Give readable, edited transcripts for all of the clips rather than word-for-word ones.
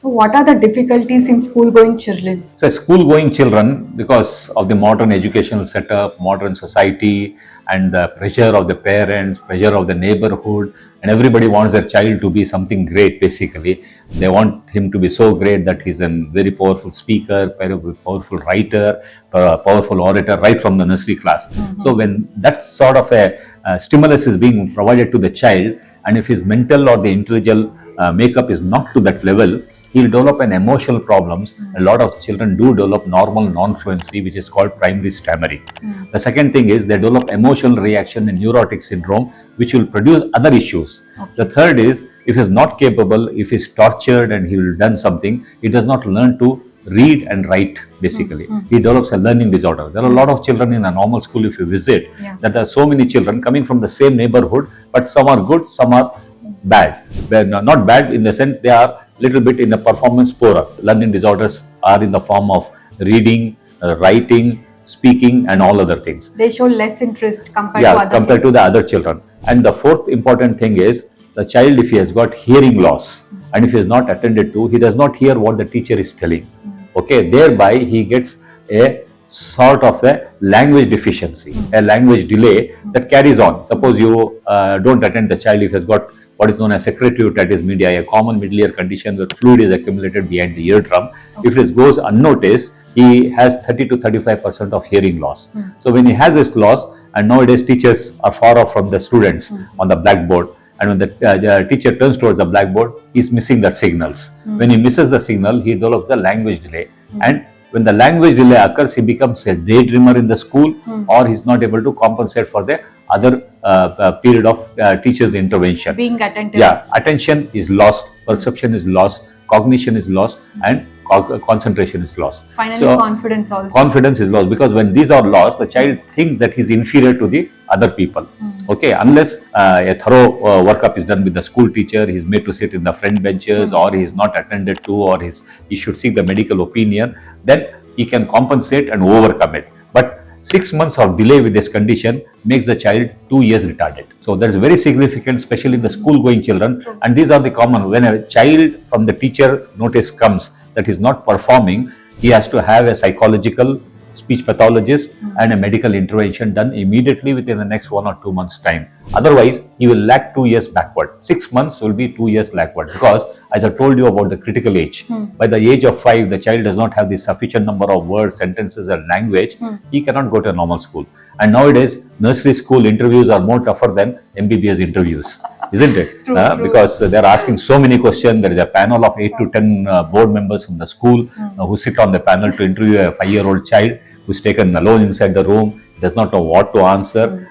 So what are the difficulties in school-going children? So school-going children, because of the modern educational setup, modern society, and the pressure of the parents, pressure of the neighborhood, and everybody wants their child to be something great. Basically, they want him to be so great that he's a very powerful speaker, very powerful writer, powerful orator, right from the nursery class. So when that sort of a stimulus is being provided to the child, and if his mental or the intellectual makeup is not to that level, he'll develop an emotional problems. A lot of children do develop normal non-fluency, which is called primary stammering. The second thing is they develop emotional reaction and neurotic syndrome, which will produce other issues. The third is, if he's not capable, if he's tortured and he will done something, he does not learn to read and write. Basically, he develops a learning disorder. There are a lot of children in a normal school, if you visit, that there are so many children coming from the same neighborhood, but some are good, some are bad. They're not bad in the sense they are little bit in the performance poorer. Learning disorders are in the form of reading, writing, speaking, and all other things. They show less interest compared to the other children. And the fourth important thing is the child, if he has got hearing loss and if he is not attended to, he does not hear what the teacher is telling. Okay, thereby he gets a sort of a language deficiency, a language delay that carries on. Suppose you don't attend the child if he has got what is known as secretory otitis media, a common middle ear condition where fluid is accumulated behind the eardrum. If it goes unnoticed, he has 30 to 35% of hearing loss. So when he has this loss, and nowadays teachers are far off from the students on the blackboard, and when the teacher turns towards the blackboard, he's missing the signals. When he misses the signal, he develops the language delay. And when the language delay occurs, he becomes a daydreamer in the school, or he's not able to compensate for the other period of teacher's intervention. Being attentive. Yeah, attention is lost, perception is lost, cognition is lost, and concentration is lost. Finally, confidence also. Confidence is lost, because when these are lost, the child thinks that he's inferior to the other people. Okay, unless a thorough workup is done with the school teacher, he's made to sit in the front benches, or he's not attended to, or he should seek the medical opinion, then he can compensate and overcome it. But 6 months of delay with this condition makes the child 2 years retarded. So that's very significant, especially in the school-going children. And these are the common. When a child from the teacher notice comes that is not performing, he has to have a psychological speech pathologist and a medical intervention done immediately within the next 1 or 2 months time. Otherwise, he will lag 2 years backward. 6 months will be 2 years backward, because as I told you about the critical age, by the age of 5, the child does not have the sufficient number of words, sentences, and language. He cannot go to a normal school. And nowadays, nursery school interviews are more tougher than MBBS interviews, isn't it? True. Because they're asking so many questions. There is a panel of 8 to 10 board members from the school who sit on the panel to interview a 5-year-old child who's taken alone inside the room, does not know what to answer.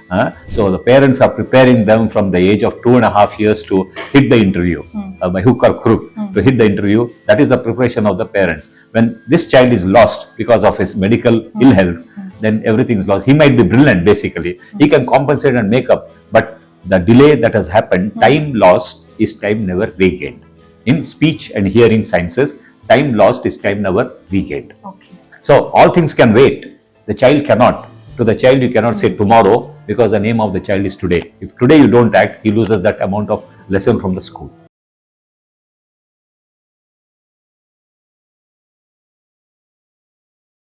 So the parents are preparing them from the age of 2.5 years to hit the interview, by hook or crook, to hit the interview. That is the preparation of the parents. When this child is lost because of his medical ill health, then everything is lost. He might be brilliant, basically. He can compensate and make up, but the delay that has happened, time lost is time never regained. In speech and hearing sciences, time lost is time never regained. Okay. So all things can wait. The child cannot. To the child, you cannot say tomorrow, because the name of the child is today. If today you don't act, he loses that amount of lesson from the school.